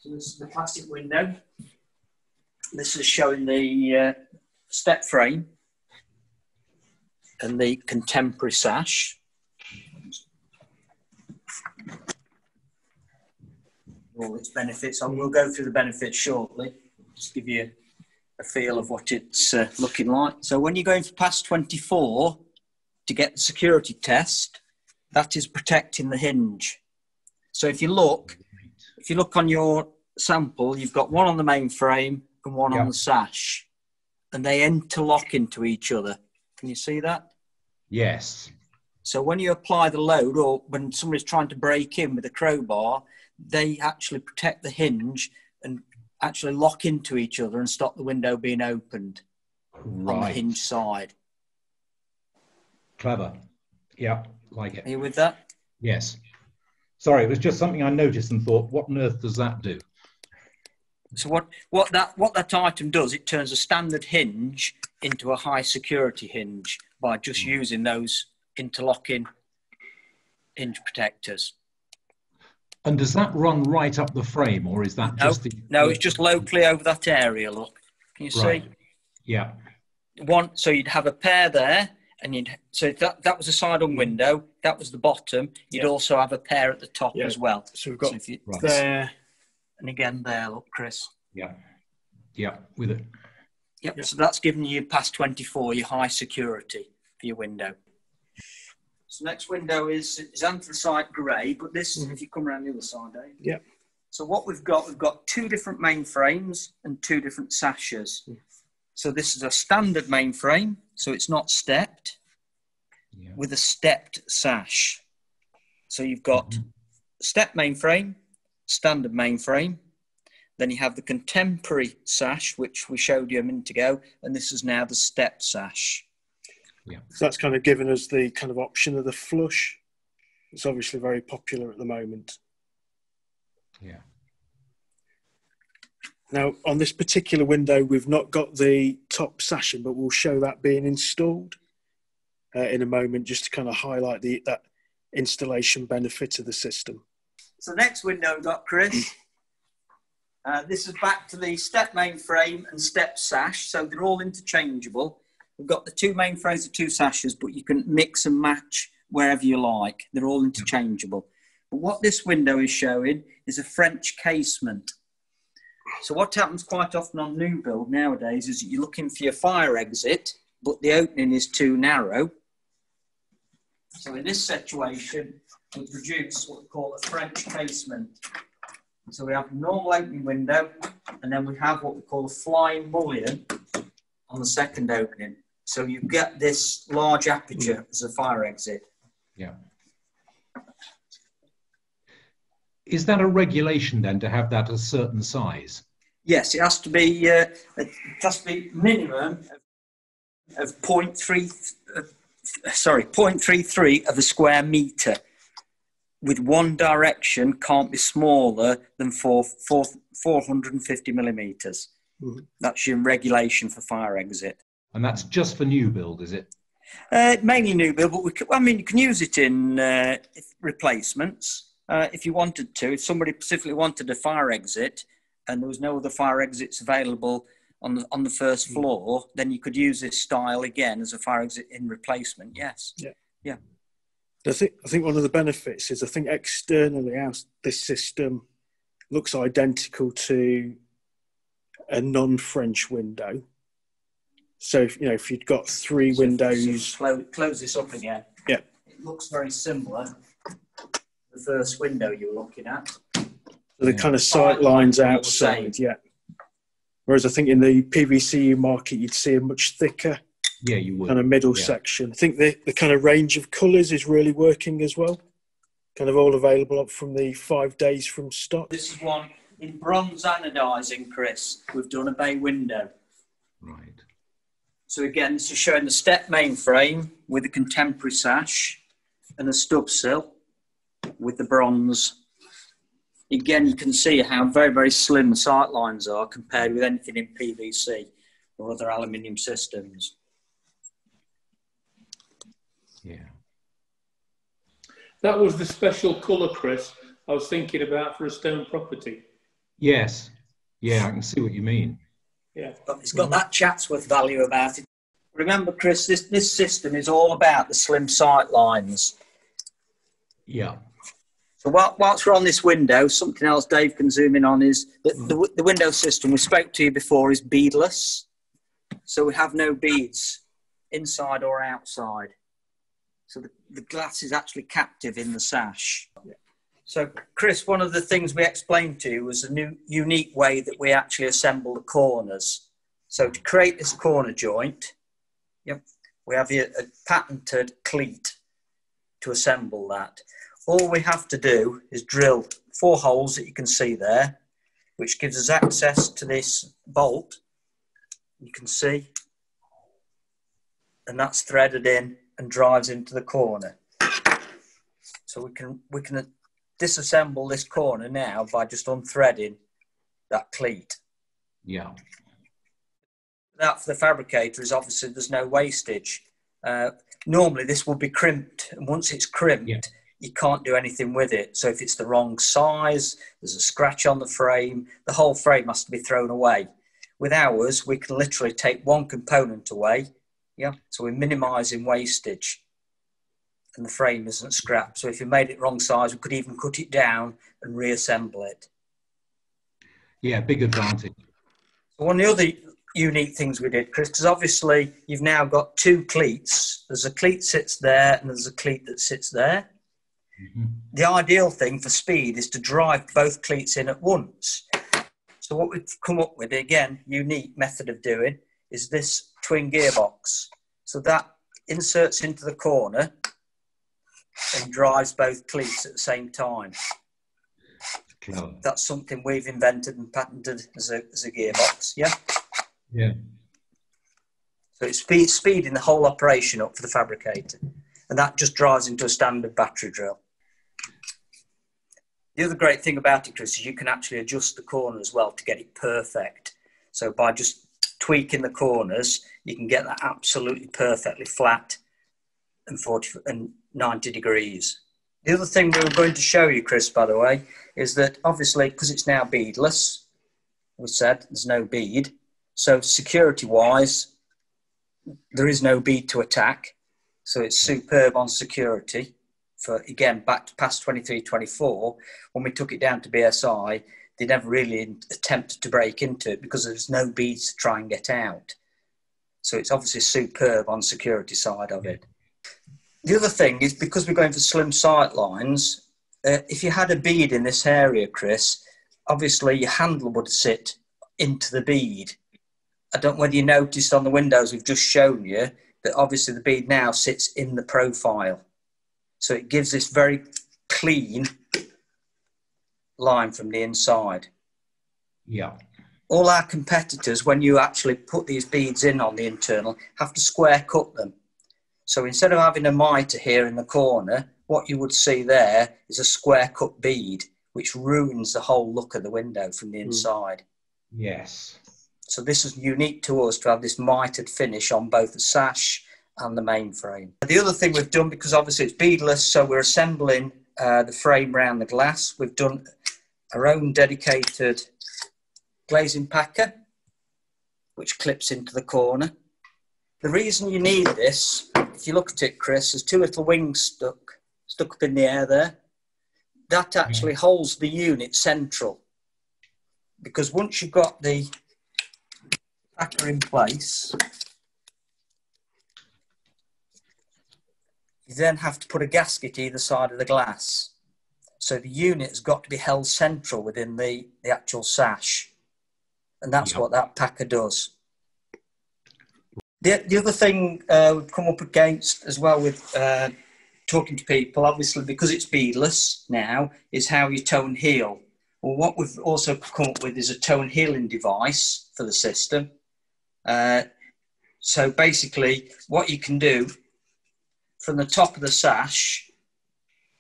So this is the classic window. This is showing the step frame and the contemporary sash. All its benefits. We'll go through the benefits shortly. Just give you a feel of what it's looking like. So when you're going for pass 24 to get the security test, that is protecting the hinge. So if you look on your sample, you've got one on the main frame and one on the sash, and they interlock into each other. Can you see that? Yes. So when you apply the load, or when somebody's trying to break in with a crowbar, they actually protect the hinge and actually lock into each other and stop the window being opened on the hinge side. Clever. Yeah, like it. Are you with that? Yes. Sorry, it was just something I noticed and thought, what on earth does that do? So what that item does, it turns a standard hinge into a high security hinge by just using those interlocking hinge protectors. And does that run right up the frame, or is that just the... No, it's just locally over that area, look. Can you see? Yeah. So you'd have a pair there, and so that was a side-on window, that was the bottom. You'd also have a pair at the top as well. So we've got there. And again there, look, Chris. Yeah. Yeah, with it. Yep, so that's giving you past 24, your high security for your window. So next window is anthracite grey, but this, if you come around the other side, Dave. Yeah. So what we've got two different main frames and two different sashes. So this is a standard main frame, so it's not stepped, with a stepped sash. So you've got step main frame, standard main frame. Then you have the contemporary sash, which we showed you a minute ago, and this is now the step sash. Yeah. So that's kind of given us the kind of option of the flush. It's obviously very popular at the moment. Yeah. Now, on this particular window, we've not got the top sashing, but we'll show that being installed in a moment, just to kind of highlight that installation benefit of the system. So next window we've got, Chris. This is back to the step main frame and step sash, so they're all interchangeable. We've got the two main frames and two sashes, but you can mix and match wherever you like. They're all interchangeable. But what this window is showing is a French casement. So what happens quite often on new build nowadays is that you're looking for your fire exit, but the opening is too narrow. So in this situation, we produce what we call a French casement. So we have a normal opening window, and then we have what we call a flying mullion on the second opening. So you get this large aperture as a fire exit. Yeah. Is that a regulation then to have that a certain size? Yes, it has to be. It has to be minimum of 0.33 of a square metre. With one direction can't be smaller than 450 millimetres. That's your regulation for fire exit. And that's just for new build, is it? Mainly new build, but you can use it in replacements if you wanted to. If somebody specifically wanted a fire exit and there was no other fire exits available on the first floor, then you could use this style again as a fire exit in replacement. Yes. Yeah. I think one of the benefits is externally this system looks identical to a non-French window. So if you'd got three windows, close this up again. Yeah, it looks very similar to the first window you were looking at. So the kind of sight lines outside, Whereas I think in the PVCU market, you'd see a much thicker, you would, kind of middle section. I think the kind of range of colours is really working as well. Kind of all available up from the 5 days from stock. This is one in bronze anodising, Chris. We've done a bay window. Right. So again, this is showing the step main frame with a contemporary sash and a stub sill with the bronze. Again, you can see how very, very slim the sight lines are compared with anything in PVC or other aluminium systems. Yeah. That was the special colour, Chris, I was thinking about for a stone property. Yes. Yeah, I can see what you mean. Yeah. But it's got that Chatsworth value about it. Remember, Chris, this system is all about the slim sight lines. Yeah. So whilst we're on this window, something else Dave can zoom in on is that the window system we spoke to you before is beadless. So we have no beads inside or outside. So the glass is actually captive in the sash. So, Chris, one of the things we explained to you was a new unique way that we actually assemble the corners. So to create this corner joint, we have here a patented cleat to assemble that. All we have to do is drill 4 holes that you can see there, which gives us access to this bolt. You can see, and that's threaded in and drives into the corner. So we can disassemble this corner now by just unthreading that cleat. Yeah. That for the fabricator is obviously there's no wastage. Normally this will be crimped, and once it's crimped, you can't do anything with it. So if it's the wrong size, there's a scratch on the frame, the whole frame has to be thrown away. With ours, we can literally take one component away, so we're minimising wastage, and the frame isn't scrapped. So if you made it wrong size, we could even cut it down and reassemble it. Yeah, big advantage. One of the other unique things we did, Chris, because obviously you've now got 2 cleats. There's a cleat sits there and there's a cleat that sits there. Mm-hmm. The ideal thing for speed is to drive both cleats in at once. So what we've come up with, again, unique method of doing, is this twin gearbox. So that inserts into the corner and drives both cleats at the same time. Clever. That's something we've invented and patented as a gearbox, yeah? Yeah. So it's speeding the whole operation up for the fabricator. And that just drives into a standard battery drill. The other great thing about it, Chris, is you can actually adjust the corner as well to get it perfect. So by just tweaking the corners, you can get that absolutely perfectly flat and 90 degrees. The other thing we were going to show you, Chris, by the way, is that obviously, because it's now beadless, we said there's no bead. So security-wise, there is no bead to attack. So it's superb on security. For, again, back to past 23, 24, when we took it down to BSI, they never really attempted to break into it because there's no beads to try and get out. So it's obviously superb on security side of it. The other thing is, because we're going for slim sight lines, if you had a bead in this area, Chris, obviously your handle would sit into the bead. I don't know whether you noticed on the windows we've just shown you that obviously the bead now sits in the profile. So it gives this very clean line from the inside. Yeah. All our competitors, when you actually put these beads in on the internal, have to square cut them. So instead of having a mitre here in the corner, what you would see there is a square cut bead, which ruins the whole look of the window from the inside. Yes. So this is unique to us to have this mitred finish on both the sash and the main frame. The other thing we've done, because obviously it's beadless, so we're assembling the frame around the glass. We've done our own dedicated glazing packer, which clips into the corner. The reason you need this, if you look at it, Chris, there's 2 little wings stuck up in the air there. That actually holds the unit central. Because once you've got the packer in place, you then have to put a gasket either side of the glass. So the unit has got to be held central within the actual sash. And that's what that packer does. The other thing we've come up against as well with talking to people, obviously because it's beadless now, is how you toe and heel. Well, what we've also come up with is a toe and heeling device for the system. So basically what you can do, from the top of the sash,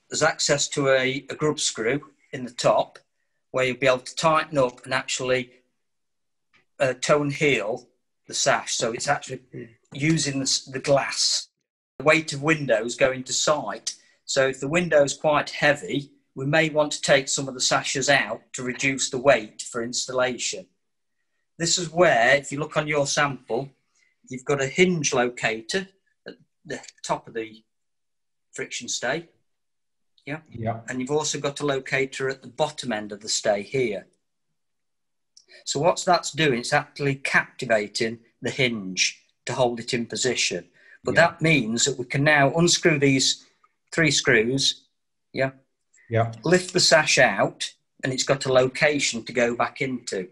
there's access to a grub screw in the top where you'll be able to tighten up and actually toe and heel the sash. So it's actually using the glass. The weight of windows going to sight. So if the window is quite heavy, we may want to take some of the sashes out to reduce the weight for installation. This is where, if you look on your sample, you've got a hinge locator at the top of the friction stay. Yeah. Yeah. And you've also got a locator at the bottom end of the stay here. So what that's doing, it's actually captivating the hinge to hold it in position. But that means that we can now unscrew these 3 screws, lift the sash out, and it's got a location to go back into.